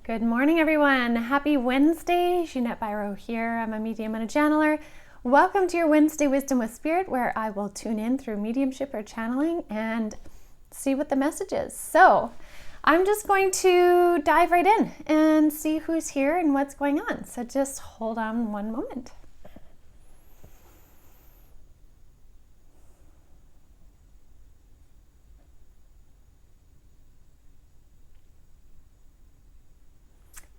Good morning, everyone. Happy Wednesday. Jeanette Biro here. I'm a medium and a channeler. Welcome to your Wednesday Wisdom with Spirit, where I will tune in through mediumship or channeling and see what the message is. So I'm just going to dive right in and see who's here and what's going on. So just hold on one moment.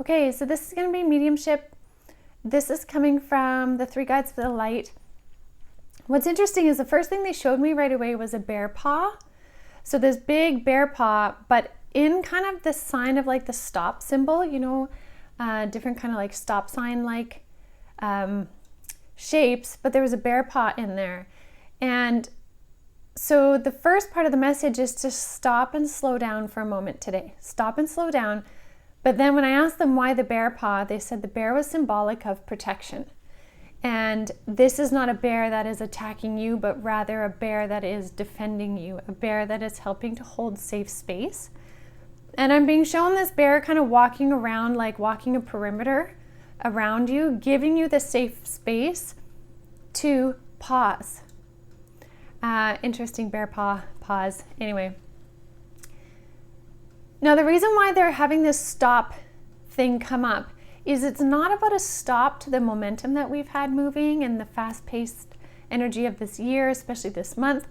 Okay, so this is going to be mediumship. This is coming from the Three Guides for the Light. What's interesting is the first thing they showed me right away was a bear paw. So this big bear paw, but in kind of the sign of like the stop symbol, you know, different kind of like stop sign like shapes, but there was a bear paw in there. And so the first part of the message is to stop and slow down for a moment today. Stop and slow down. But then when I asked them why the bear paw, they said the bear was symbolic of protection. And this is not a bear that is attacking you, but rather a bear that is defending you, a bear that is helping to hold safe space. And I'm being shown this bear kind of walking around, like walking a perimeter around you, giving you the safe space to pause. Interesting bear paw, pause. Anyway. Now, the reason why they're having this stop thing come up is it's not about a stop to the momentum that we've had moving and the fast-paced energy of this year, especially this month.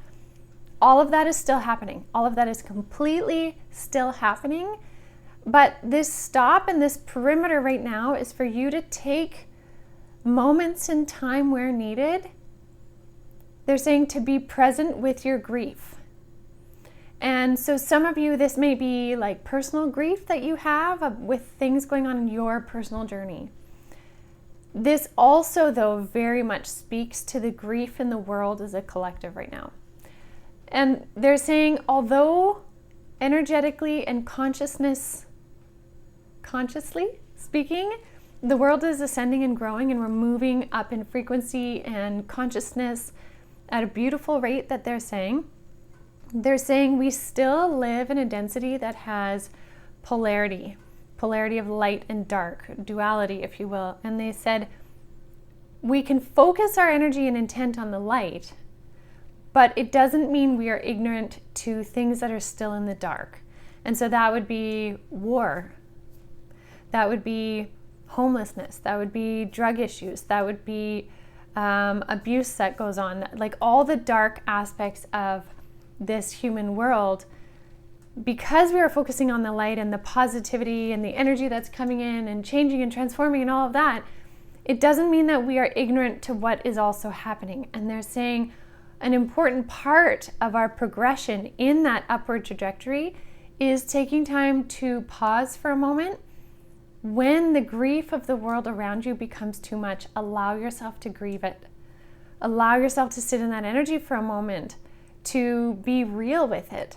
All of that is still happening. All of that is completely still happening. But this stop and this perimeter right now is for you to take moments in time where needed. They're saying to be present with your grief. And so some of you, this may be like personal grief that you have with things going on in your personal journey. This also, though, very much speaks to the grief in the world as a collective right now. And they're saying, although energetically and consciously speaking, the world is ascending and growing and we're moving up in frequency and consciousness at a beautiful rate that they're saying we still live in a density that has polarity of light and dark, duality, if you will. And they said we can focus our energy and intent on the light, but it doesn't mean we are ignorant to things that are still in the dark. And so that would be war, that would be homelessness, that would be drug issues, that would be abuse that goes on, like all the dark aspects of this human world. Because we are focusing on the light and the positivity and the energy that's coming in and changing and transforming and all of that, it doesn't mean that we are ignorant to what is also happening. And they're saying an important part of our progression in that upward trajectory is taking time to pause for a moment. When the grief of the world around you becomes too much, allow yourself to grieve it. Allow yourself to sit in that energy for a moment, to be real with it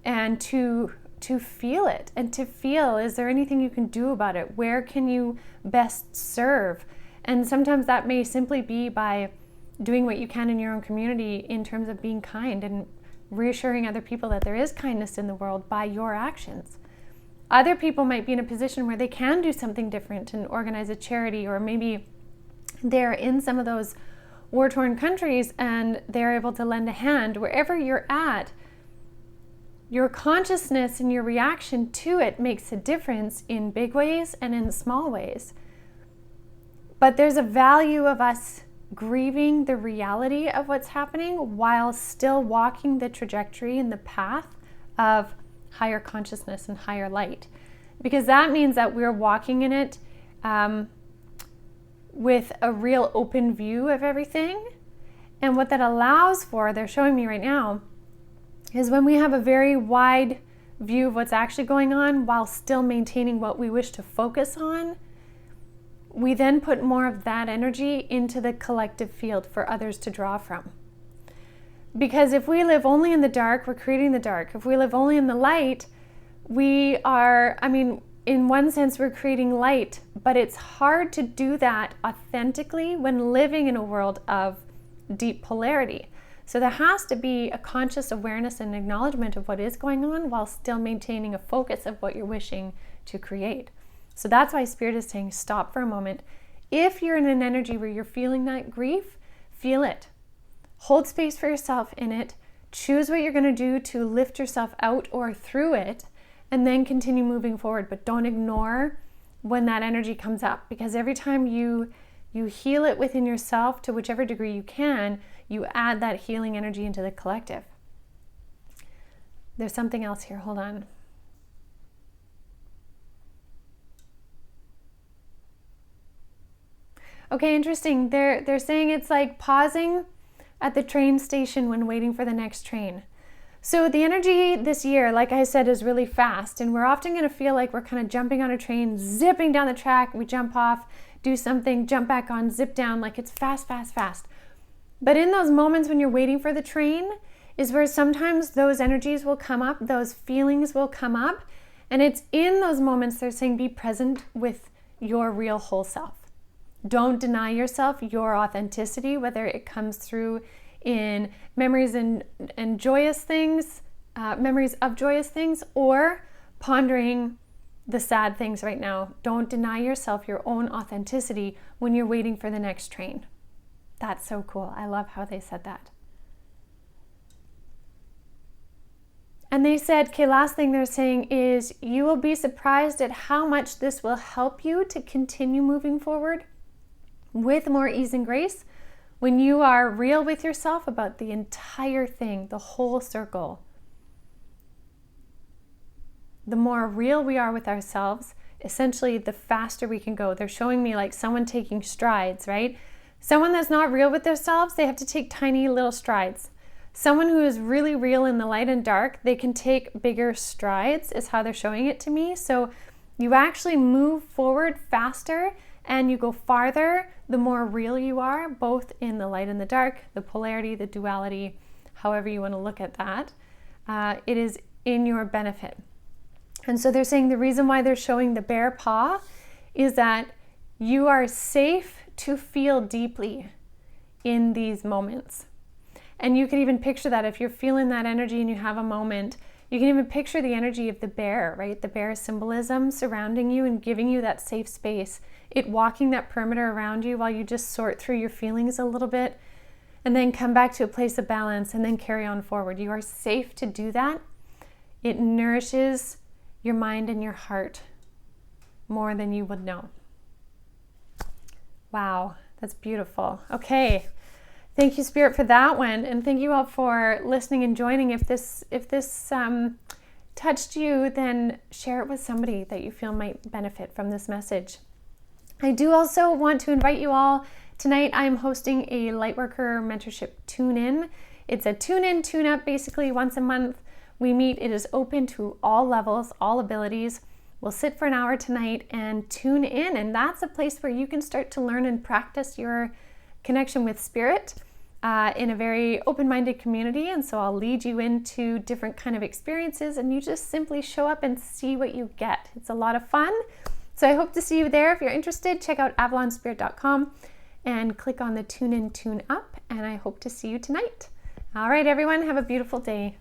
and to feel it, and to feel, is there anything you can do about it? Where can you best serve? And sometimes that may simply be by doing what you can in your own community in terms of being kind and reassuring other people that there is kindness in the world by your actions. Other people might be in a position where they can do something different and organize a charity, or maybe they're in some of those war-torn countries and they're able to lend a hand. Wherever you're at, your consciousness and your reaction to it makes a difference in big ways and in small ways. But there's a value of us grieving the reality of what's happening while still walking the trajectory and the path of higher consciousness and higher light. Because that means that we're walking in it with a real open view of everything. And what that allows for, they're showing me right now, is when we have a very wide view of what's actually going on while still maintaining what we wish to focus on, we then put more of that energy into the collective field for others to draw from. Because if we live only in the dark, we're creating the dark. If we live only in the light, we are, in one sense, we're creating light, but it's hard to do that authentically when living in a world of deep polarity. So there has to be a conscious awareness and acknowledgement of what is going on while still maintaining a focus of what you're wishing to create. So that's why Spirit is saying stop for a moment. If you're in an energy where you're feeling that grief, feel it. Hold space for yourself in it. Choose what you're going to do to lift yourself out or through it, and then continue moving forward. But don't ignore when that energy comes up, because every time you heal it within yourself to whichever degree you can, you add that healing energy into the collective. There's something else here. Hold on. Okay, interesting. They're saying it's like pausing at the train station when waiting for the next train. So the energy this year, like I said, is really fast, and we're often going to feel like we're kind of jumping on a train, zipping down the track. We jump off, do something, jump back on, zip down, like it's fast, fast, fast. But in those moments when you're waiting for the train is where sometimes those energies will come up, those feelings will come up, and it's in those moments they're saying be present with your real whole self. Don't deny yourself your authenticity, whether it comes through in memories and joyous things, memories of joyous things, or pondering the sad things right now. Don't deny yourself your own authenticity when you're waiting for the next train. That's so cool. I love how they said that. And they said, okay, last thing they're saying is you will be surprised at how much this will help you to continue moving forward with more ease and grace when you are real with yourself about the entire thing, the whole circle. The more real we are with ourselves, essentially the faster we can go. They're showing me like someone taking strides, right? Someone that's not real with themselves, they have to take tiny little strides. Someone who is really real in the light and dark, they can take bigger strides, is how they're showing it to me. So you actually move forward faster and you go farther the more real you are, both in the light and the dark, the polarity, the duality, however you want to look at that. It is in your benefit. And so they're saying the reason why they're showing the bear paw is that you are safe to feel deeply in these moments. And you can even picture that if you're feeling that energy and you have a moment, you can even picture the energy of the bear, right? The bear symbolism surrounding you and giving you that safe space. It walking that perimeter around you while you just sort through your feelings a little bit and then come back to a place of balance and then carry on forward. You are safe to do that. It nourishes your mind and your heart more than you would know. Wow, that's beautiful. Okay. Thank you, Spirit, for that one. And thank you all for listening and joining. If this touched you, then share it with somebody that you feel might benefit from this message. I do also want to invite you all. Tonight, I'm hosting a Lightworker Mentorship Tune-In. It's a tune-in, tune-up, basically once a month. We meet. It is open to all levels, all abilities. We'll sit for an hour tonight and tune in. And that's a place where you can start to learn and practice your connection with Spirit in a very open-minded community. And so I'll lead you into different kind of experiences and you just simply show up and see what you get. It's a lot of fun. So I hope to see you there. If you're interested, check out avalonspirit.com and click on the Tune In, Tune Up. And I hope to see you tonight. All right, everyone, have a beautiful day.